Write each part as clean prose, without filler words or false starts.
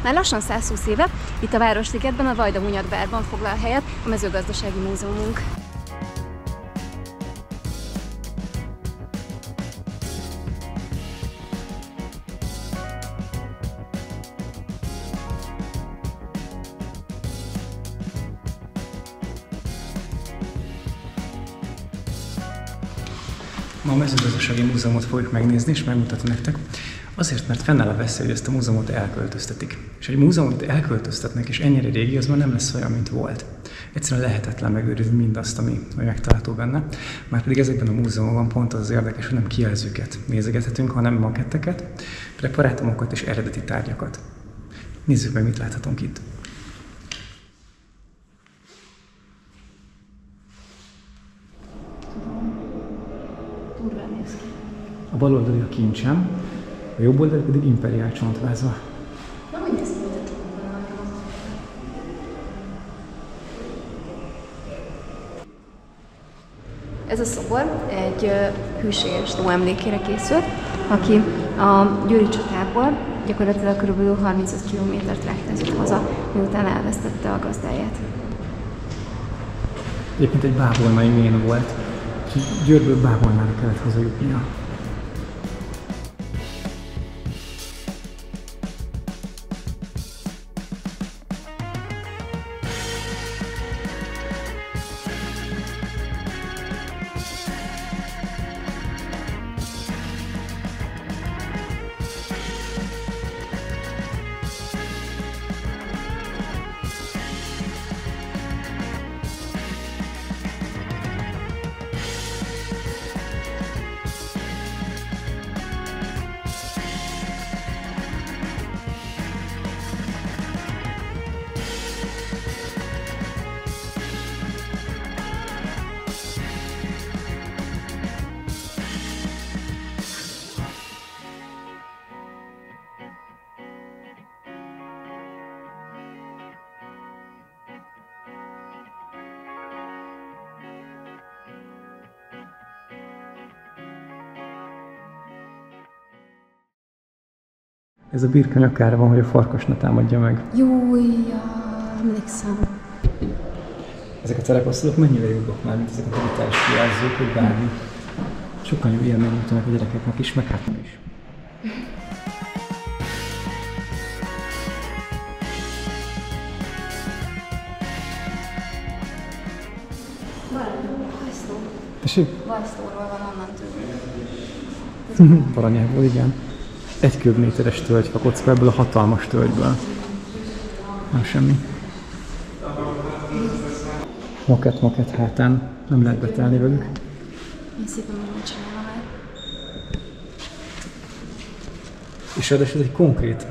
Már lassan 120 éve itt a Városligetben, a Vajdahunyad-várban foglal helyet a Mezőgazdasági Múzeumunk. Ma a Mezőgazdasági Múzeumot fogjuk megnézni és megmutatni nektek. Azért, mert fennáll a veszély, hogy ezt a múzeumot elköltöztetik. És egy múzeumot elköltöztetnek, és ennyire régi, az már nem lesz olyan, mint volt. Egyszerűen lehetetlen megőrizni mindazt, ami megtalálható benne. Márpedig ezekben a múzeumokban pont az érdekes, hogy nem kijelzőket nézegethetünk, hanem maketteket, preparátumokat és eredeti tárgyakat. Nézzük meg, mit láthatunk itt. A bal oldali a kincsem, a jobb oldali pedig imperiál csontváza. Ez a szobor egy hűséges ló emlékére készült, aki a győri csatából gyakorlatilag kb. 35 kilométert ráktázott haza, miután elvesztette a gazdáját. Egyébként egy bábolnai mén volt, és Győrből Bábolnára kellett hazajutnia. Ez a birka nyakára van, hogy a farkas ne támadja meg. Jó, emlékszem. Ezek a terepasztalok mennyire jobbak már, mint ezek a digitális kijelzők, vagy bármi. Sokkal jobb élmény nyújtanak a gyerekeknek is, meg hát nem is. Bajszló. Tessék? Bajszlóról van onnan tudni. Baranyából, igen. 1 köbméteres tölgyfa kocka ebből a hatalmas tölgyből. Nem semmi. Makett hátán nem lehet betelni velük. Én szépen megcsinálom el. És ráadásul egy konkrét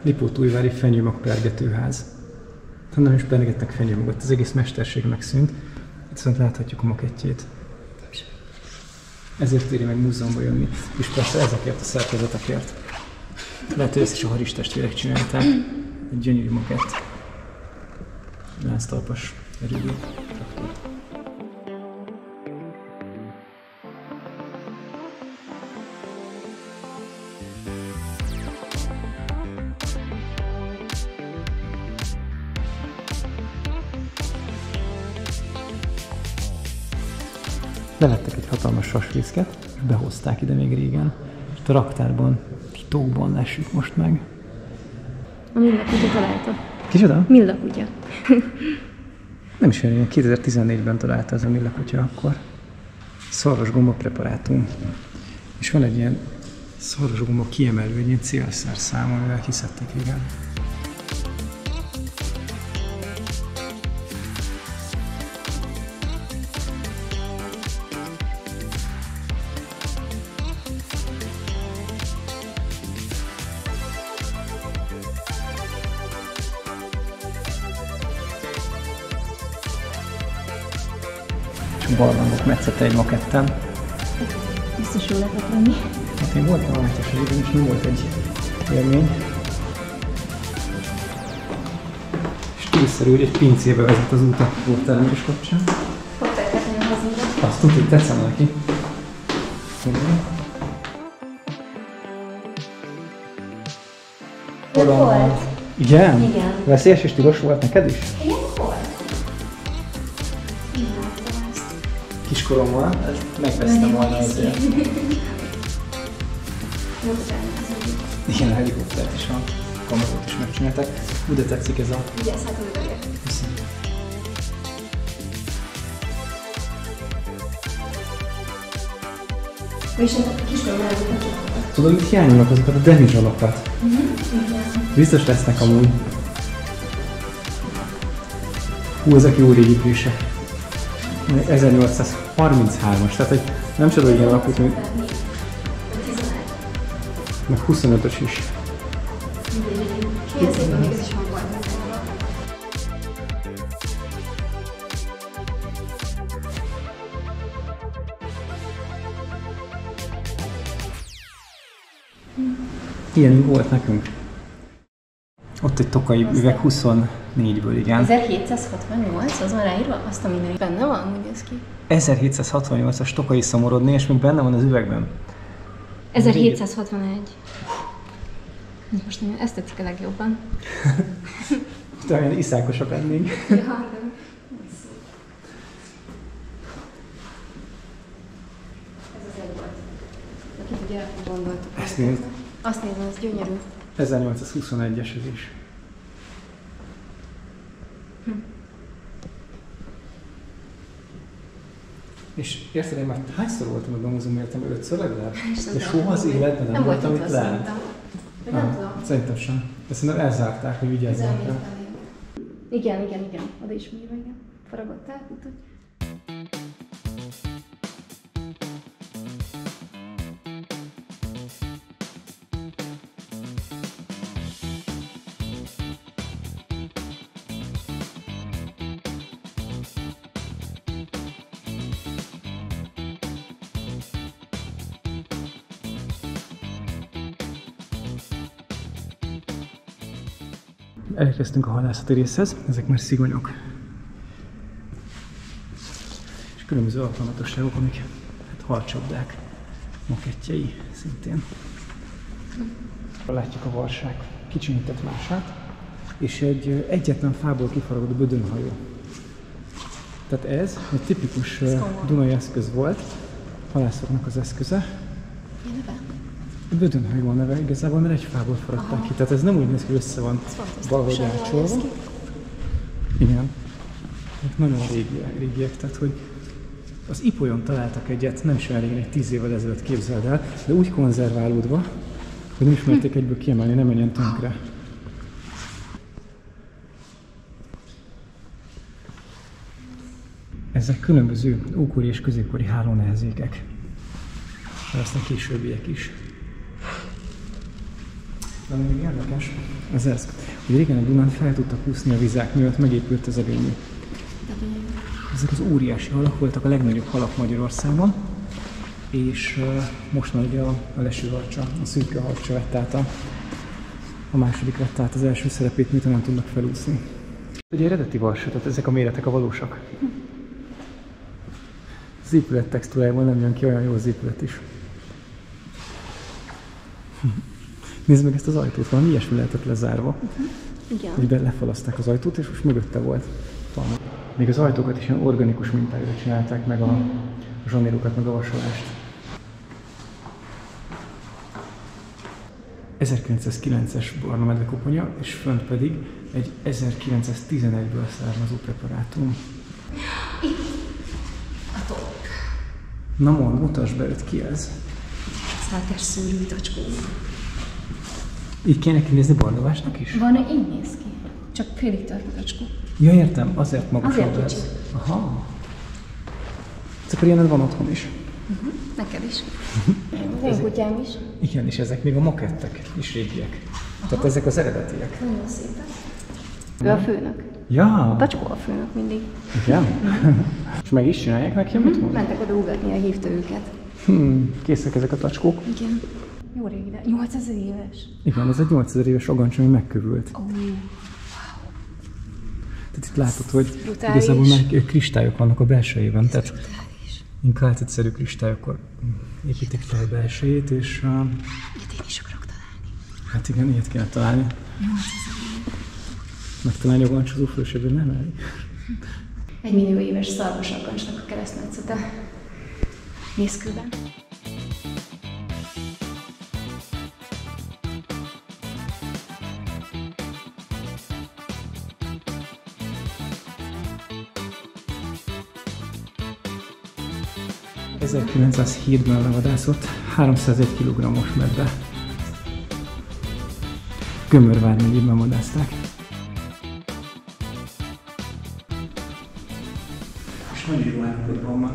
lipótújvári fenyőmag-pergetőház. Nem is pergetnek fenyőmagot, az egész mesterség megszűnt. Itt viszont láthatjuk a makettjét. Ezért éri meg múzeumba jönni. És persze ezekért a szerkezetekért. Lehet, hogy ezt is a Haris testvérek csinálták. Egy gyönyörű makett. Láztalpas erődő traktor. Levettek egy hatalmas sasvészket, és behozták ide még régen. És a raktárban, tókban lessük most meg. A Milla kutya találta. Kicsoda? Milla kutya. Nem is olyan, 2014-ben találta ez a Milla kutya akkor. Szarvasgomba preparátum. És van egy ilyen szarvasgomba kiemelő, egy ilyen célszerszám, amivel hiszedték régen. Barlangok metszete egy maketten. Biztos jól lehetett lenni. Hát én voltam a meccseségben, és nem volt egy élmény. És túlszerű, hogy egy pincébe vezet az út a bortermelés kapcsán. Hogy tettek nagyon hazudra? Azt tudod, hogy tetszene neki. Volt. Igen? Igen. Veszélyes és tilos volt neked is? Igen, volt. Imádtam ezt. Kiskoromban megvesztem volna azért. Volt az ellenkező. Igen, a helikoptert is, a kamerát is megcsinálták. Úgy tetszik ez a... Vigyázz, hát oda. Köszönöm. És a kiskoromban eljutott. Tudod, mit hiányolnak azokat a demizsalakat? Biztos lesznek amúgy. Hú, ezek jó régi plüsek. 1833-as, tehát hogy nem csoda, hogy ilyen alakút, mint... Meg 25-ös is. Milyen szépen még ez is hang volt. Ilyen volt nekünk. Ott egy tokai üveg 24-ből, igen. 1768, az van ráírva? Azt a minden benne van, úgy néz ki. 1768-as tokai szomorodni, és még benne van az üvegben. 1761. Most nem, ezt tetszik a legjobban. De olyan iszákosak lennénk. Ja, de... Ez az egy volt. Aki ugye gondoltuk. Ezt nézd. Azt nézem, ez gyönyörű. 1821-es ez is. És érted, én már hányszor voltam ebben a múzeumban, értem, 5-ször legalább? De soha az életben nem voltam itt lent. Nem tudom. Szerintem sem. De szerintem elzárták, hogy vigyázzák rá. Igen. Oda is mírva, igen. Faragott át, úgyhogy. Elérkeztünk a halászati részhez, ezek már szigonyok. És különböző alkalmatosságok, amik hát halcsapdák makettjei szintén. Látjuk a varsák kicsinyített mását, és egy egyetlen fából kifaragott bödönhajó. Tehát ez egy tipikus dunai eszköz volt, halászoknak az eszköze. Milyen neve? Bödönhajó a neve igazából, mert egy fából faragták ki, tehát ez nem úgy néz ki, hogy össze van valahogy átcsolva. Igen. Nagyon régiek, tehát hogy az Ipolyon találtak egyet, nem is olyan régen, egy 10 évvel ezelőtt, képzeld el, de úgy konzerválódva, hogy nem is merték egyből kiemelni, ne menjen tönkre. Ezek különböző ókori és középkori hálónehezékek. Aztán későbbiek is. De ami még érdekes, ez, hogy régen a Dunán fel tudtak úszni a vizák, miatt megépült ez a lényű. Ezek az óriási halak voltak a legnagyobb halak Magyarországon, és most már ugye a lesőharcsa, a szürke harcsa vett át a második vett át az első szerepét, miután nem tudnak felúszni. Ugye eredeti varsa, tehát ezek a méretek a valósak. Az épület textúrájában nem jön ki olyan jó az épület is. Nézd meg ezt az ajtót, valami ilyesmi lehetett lezárva. Igen. Hogy lefalaszták az ajtót, és most mögötte volt. Még az ajtókat is ilyen organikus mintára csinálták, meg a zsanérokat, meg a vasolást. 1909-es barna medvekoponya, és fönt pedig egy 1911-ből származó preparátum. A top. Na mondd, mutasd be őt, ki ez? Szálkás szőrű tacskó. Így kéne kinézni Barnabásnak is? Van, így néz ki. Csak félig tört a tacskó. Ja, értem, azért magasabb Azért ez. kicsi. Aha. Ez akkor ilyened van otthon is? Neked is. Az én kutyám is. Igen, és ezek még a makettek is régiek. Tehát ezek az eredetiek. Nagyon szépen. Ő a főnök. Ja. A tacskó a főnök mindig. Igen? És meg is csinálják neki, amit mond? Mentek oda ugatni, hívta őket. Készek ezek a tacskók. Igen. Jó régi, de 8000 éves. Igen, ez egy 8000 éves agancs, ami megkövült. Oh. Tehát itt látod, hogy brutális. igazából már kristályok vannak a belsejében. Tehát Brutális. inkább egyszerű kristályokkal építik fel a belsejét, és Ilyet én is akarok találni. hát igen, ilyet kéne találni. 8000 éves. Meg talán nyugancsozó fősebben nem elég. 1 millió éves szarvasakkancsnak a keresztmetszete Mészkőben. ...1907-ben levadászott 301 kg-os medve. Gömör vármegyében vadászták. És nagyon jó állapotban van.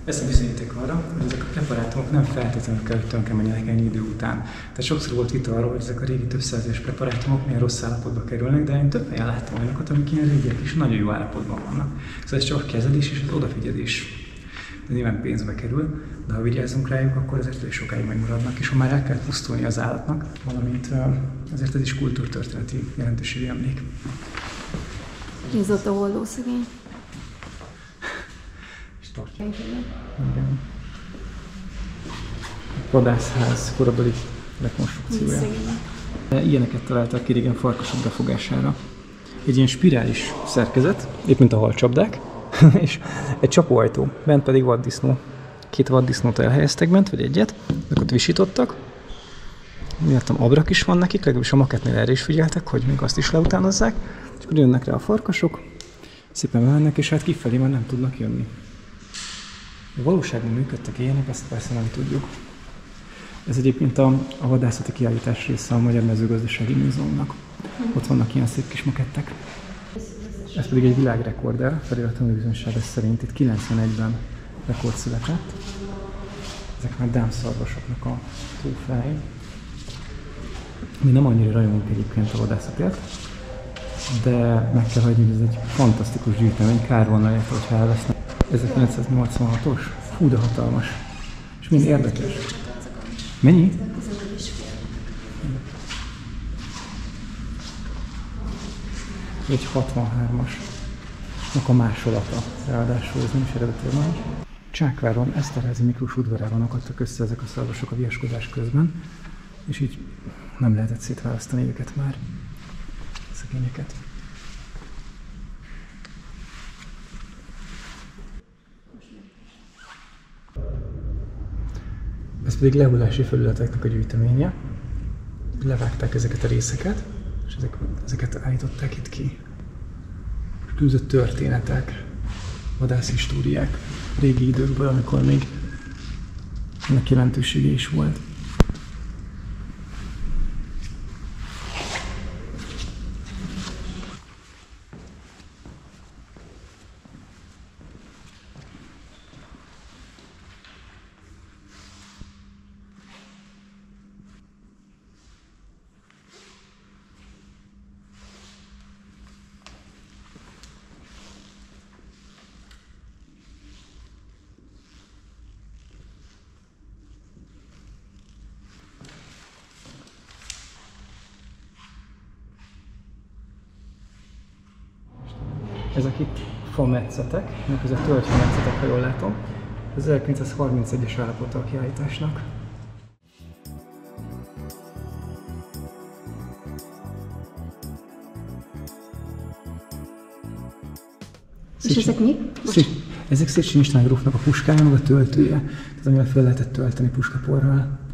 Ez a bizonyíték arra, hogy ezek a preparátumok nem feltétlenül kell, hogy tönkre menjenek ennyi idő után. Tehát sokszor volt vita arról, hogy ezek a régi több száz éves preparátumok milyen rossz állapotba kerülnek, de én több helyen láttam olyanokat, amik ilyen régiek is nagyon jó állapotban vannak. Szóval ez csak a kezelés és az odafigyelés. De nyilván pénzbe kerül, de ha vigyázzunk rájuk, akkor ezért elég sokáig megmaradnak, és ha már el kell pusztulni az állatnak, valamint ezért ez is kultúrtörténeti jelentőségű emlék. Hízott a holdó szegény. És tartja. Igen. Vadászház korabeli rekonstrukciója. Ilyeneket találtak ki régen farkasok befogására. Egy ilyen spirális szerkezet, épp mint a halcsapdák, és egy csapóajtó, bent pedig vaddisznó. 2 vaddisznót elhelyeztek bent, vagy egyet, akkor ott visítottak. Miattam abrak is van nekik, legalábbis a makettnél erre is figyeltek, hogy még azt is leutánozzák. És akkor jönnek rá a farkasok, szépen bemennek, és hát kifelé már nem tudnak jönni. A valóságban működtek ilyenek, ezt persze nem tudjuk. Ez egyébként a vadászati kiállítás része a Magyar Mezőgazdasági Múzeumnak. Ott vannak ilyen szép kis makettek. Ez pedig egy világrekorder, feliratlanul bizonysága szerint itt 91-ben rekord született. Ezek már dámszarvasoknak a trófeái. Mi nem annyira rajongunk egyébként a vadászatért, de meg kell hagyni, hogy ez egy fantasztikus gyűjtemény, kár volna érte, hogyha elvesznek. 1986-os? Fú, de hatalmas. És mind érdekes. Mennyi? Egy 63-asnak a másolata, ráadásul ez nem is eredetileg más. Csákváron, Eszterházy Miklós udvarában akadtak össze ezek a szarvasok a viaskodás közben, és így nem lehetett szétválasztani őket már, szegényeket. Ez pedig lehullási felületeknek a gyűjteménye. Levágták ezeket a részeket, és ezeket állították itt ki. Különböző történetek, vadászhistóriák régi időkből, amikor még ennek jelentősége is volt. Ezek itt fametszetek, ezek töltőmetszetek, ha jól látom. Ez 1931-es állapota a kiállításnak. És ezek mi? Ezek Széchenyi István grófnak a puskája, meg a töltője. Tehát amivel fel lehetett tölteni puskaporral.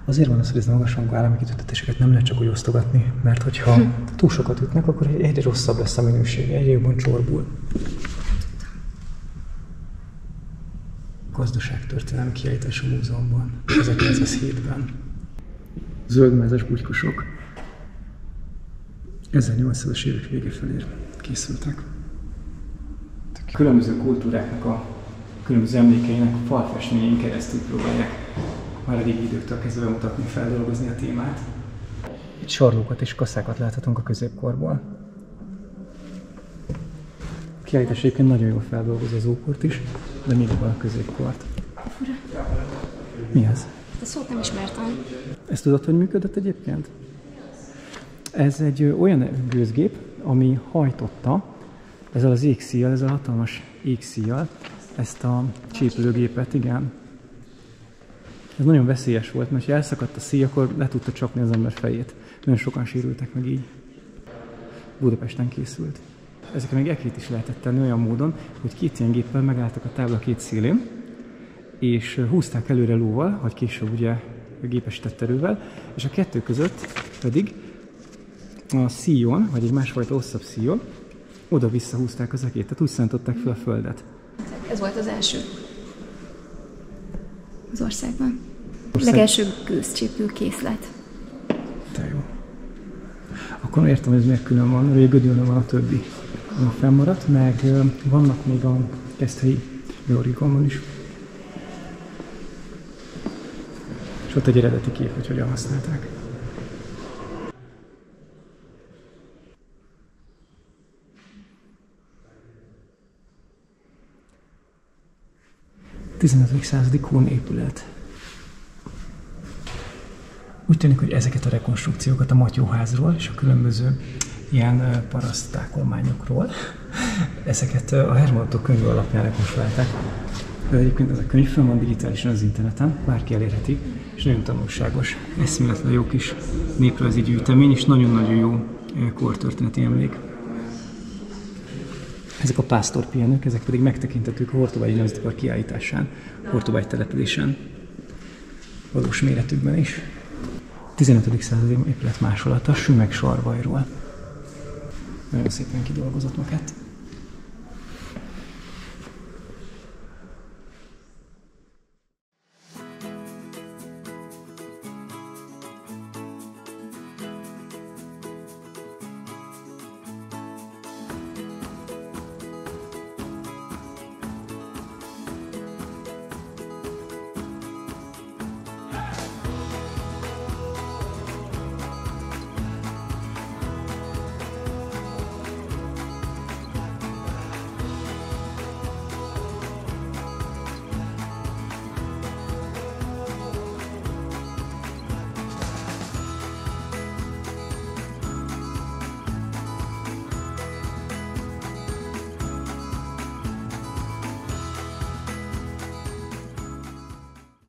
Azért van az, hogy ez a magasrangú állami kitüntetéseket nem lehet csak úgy osztogatni, mert hogyha túl sokat ütnek, akkor egyre rosszabb lesz a minősége, egyre jobban csorbul. Gazdaságtörténelmi kiállítás a múzeumban, 1907-ben. Zöldmezes bugykosok 1800-as évek vége felé készültek. Különböző kultúráknak a különböző emlékeinek a falfestményén keresztül próbálják már a régi időktől kezdve bemutatni, feldolgozni a témát. Itt sarlókat és kasszákat láthatunk a középkorból. A kiállítás egyébként nagyon jól feldolgozza az ókort is, de még jobban a középkort. Fura. Mi ez? A szót nem ismertem. Ezt tudod, hogy működött egyébként? Ez egy olyan gőzgép, ami hajtotta ezzel az égszíjjal, ezzel a hatalmas égszíjjal ezt a csépülőgépet, igen. Ez nagyon veszélyes volt, mert ha elszakadt a szíj, akkor le tudta csapni az ember fejét. Nagyon sokan sérültek meg így. Budapesten készült. Ezekre még ekrét is lehetett tenni olyan módon, hogy két ilyen géppel megálltak a tábla két szélén, és húzták előre lóval, vagy később ugye gépesített erővel, és a kettő között pedig a szíjon, vagy egy másfajta hosszabb szíjon, oda-vissza húzták az ekrét, tehát úgy szántották fel a földet. Ez volt az első az országban. Legelső gőzcsépő készlet. Te jó. Akkor értem, hogy ez miért külön van, hogy a Gödöllőn van a többi fennmaradt, meg vannak még a Keszthelyi Georgikonban is. És ott egy eredeti kép, hogy hogyan használták. A 15. századi Kun épület. Úgy tűnik, hogy ezeket a rekonstrukciókat a Matyóházról és a különböző ilyen paraszttákolmányokról, ezeket a Hermann könyv alapján rekonstruálták. Egyébként ez a könyv fönn van digitálisan az interneten, bárki elérheti, és nagyon tanulságos, eszméletlen jó kis néprajzi gyűjtemény, és nagyon-nagyon jó kortörténeti emlék. Ezek a pásztorpihenők, ezek pedig megtekintetők a Hortobágyi Nemzetipark kiállításán, Hortobágy településen, valós méretükben is. 15. századi épület másolata Sümeg Sarvajról. Nagyon szépen kidolgozott makett.